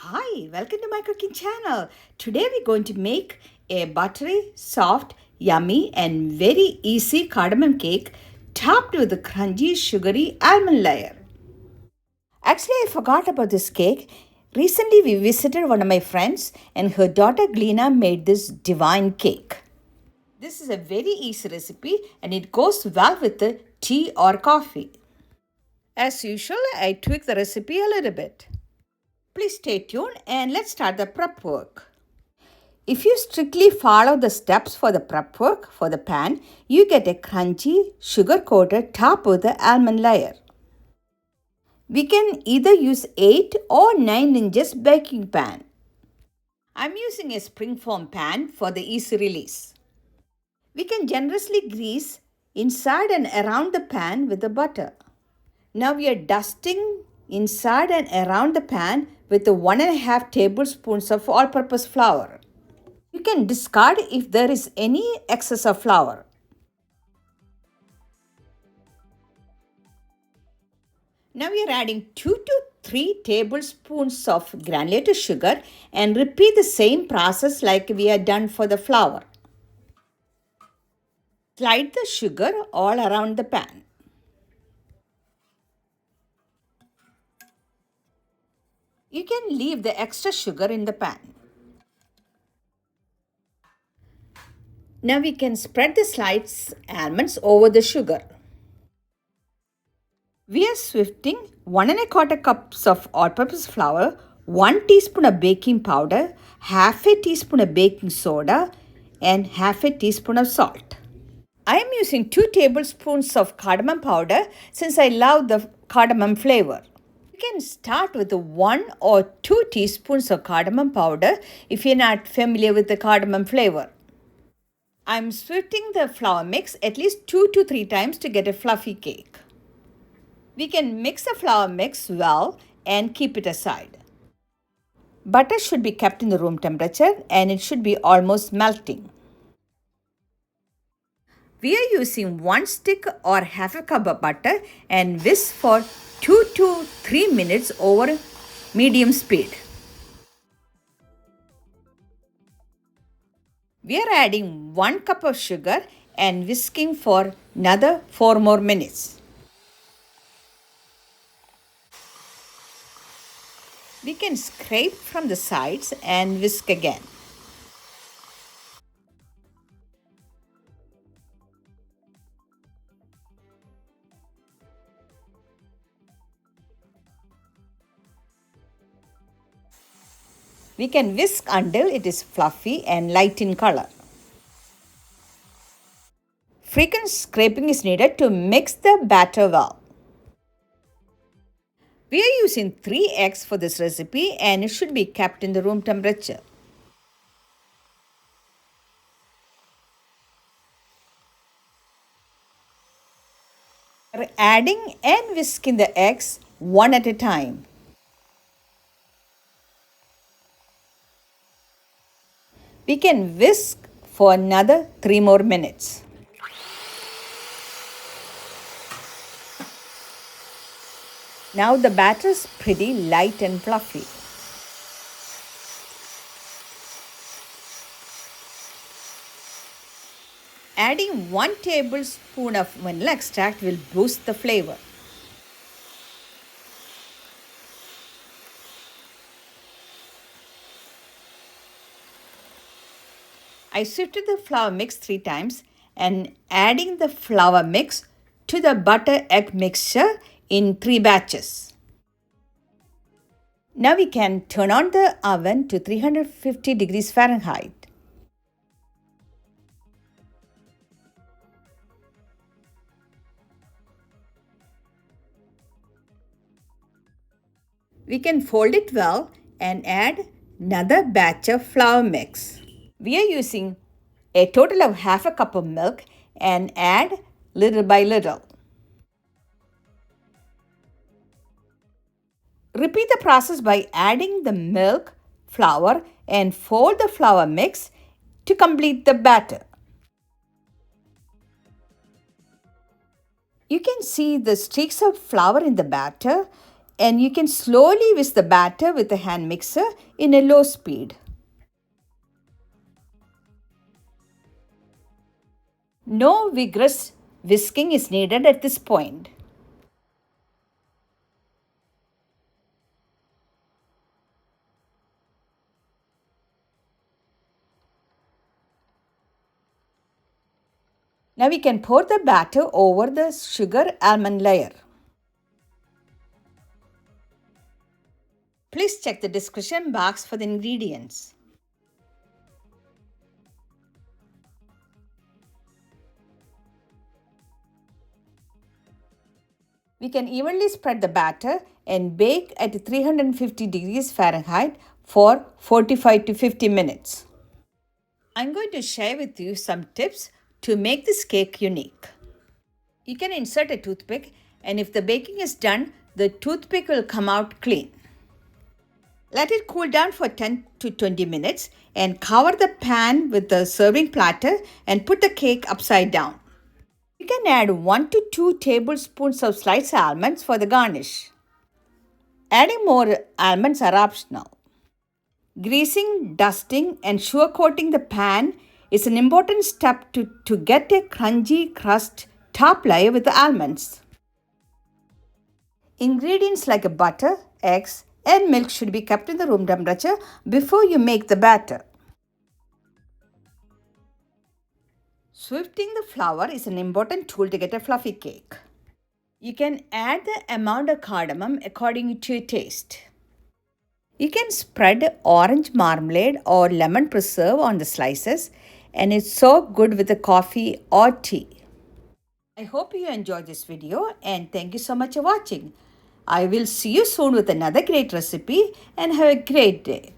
Hi, welcome to my cooking channel. Today we're going to make a buttery, soft, yummy and very easy cardamom cake topped with a crunchy, sugary almond layer. Actually, I forgot about this cake. Recently, we visited one of my friends and her daughter Gleena made this divine cake. This is a very easy recipe and it goes well with the tea or coffee. As usual, I tweak the recipe a little bit. Please stay tuned and let's start the prep work. If you strictly follow the steps for the prep work for the pan, you get a crunchy, sugar-coated top with the almond layer. We can either use 8 or 9 inches baking pan. I'm using a springform pan for the easy release. We can generously grease inside and around the pan with the butter. Now we are dusting inside and around the pan with the 1.5 tablespoons of all-purpose flour. You can discard if there is any excess of flour. Now we are adding 2 to 3 tablespoons of granulated sugar and repeat the same process like we had done for the flour. Slide the sugar all around the pan. You can leave the extra sugar in the pan. Now we can spread the sliced almonds over the sugar. We are sifting 1.25 cups of all-purpose flour, 1 teaspoon of baking powder, half a teaspoon of baking soda, and half a teaspoon of salt. I am using 2 tablespoons of cardamom powder since I love the cardamom flavor. You can start with 1 or 2 teaspoons of cardamom powder if you're not familiar with the cardamom flavor. I'm sifting the flour mix at least 2 to 3 times to get a fluffy cake. We can mix the flour mix well and keep it aside. Butter should be kept in the room temperature and it should be almost melting. We are using 1 stick or half a cup of butter and whisk for 2 to 3 minutes over medium speed. We are adding 1 cup of sugar and whisking for another 4 more minutes. We can scrape from the sides and whisk again. We can whisk until it is fluffy and light in color. Frequent scraping is needed to mix the batter well. We are using 3 eggs for this recipe and it should be kept in the room temperature. We are adding and whisking the eggs one at a time. We can whisk for another 3 more minutes. Now the batter is pretty light and fluffy. Adding 1 tablespoon of vanilla extract will boost the flavor. I sifted the flour mix 3 times and adding the flour mix to the butter egg mixture in 3 batches. Now we can turn on the oven to 350 degrees Fahrenheit. We can fold it well and add another batch of flour mix. We are using a total of half a cup of milk and add little by little. Repeat the process by adding the milk, flour and fold the flour mix to complete the batter. You can see the streaks of flour in the batter And you can slowly whisk the batter with a hand mixer in a low speed. No vigorous whisking is needed at this point. Now we can pour the batter over the sugar almond layer. Please check the description box for the ingredients. We can evenly spread the batter and bake at 350 degrees Fahrenheit for 45 to 50 minutes. I'm going to share with you some tips to make this cake unique. You can insert a toothpick, and if the baking is done, the toothpick will come out clean. Let it cool down for 10 to 20 minutes and cover the pan with the serving platter and put the cake upside down. You can add 1 to 2 tablespoons of sliced almonds for the garnish. Adding more almonds are optional. Greasing, dusting, and sugar coating the pan is an important step to get a crunchy crust top layer with the almonds. Ingredients like butter, eggs, and milk should be kept in the room temperature before you make the batter. Sifting the flour is an important tool to get a fluffy cake. You can add the amount of cardamom according to your taste. You can spread orange marmalade or lemon preserve on the slices, and it's so good with the coffee or tea. I hope you enjoyed this video, and thank you so much for watching. I will see you soon with another great recipe, and have a great day.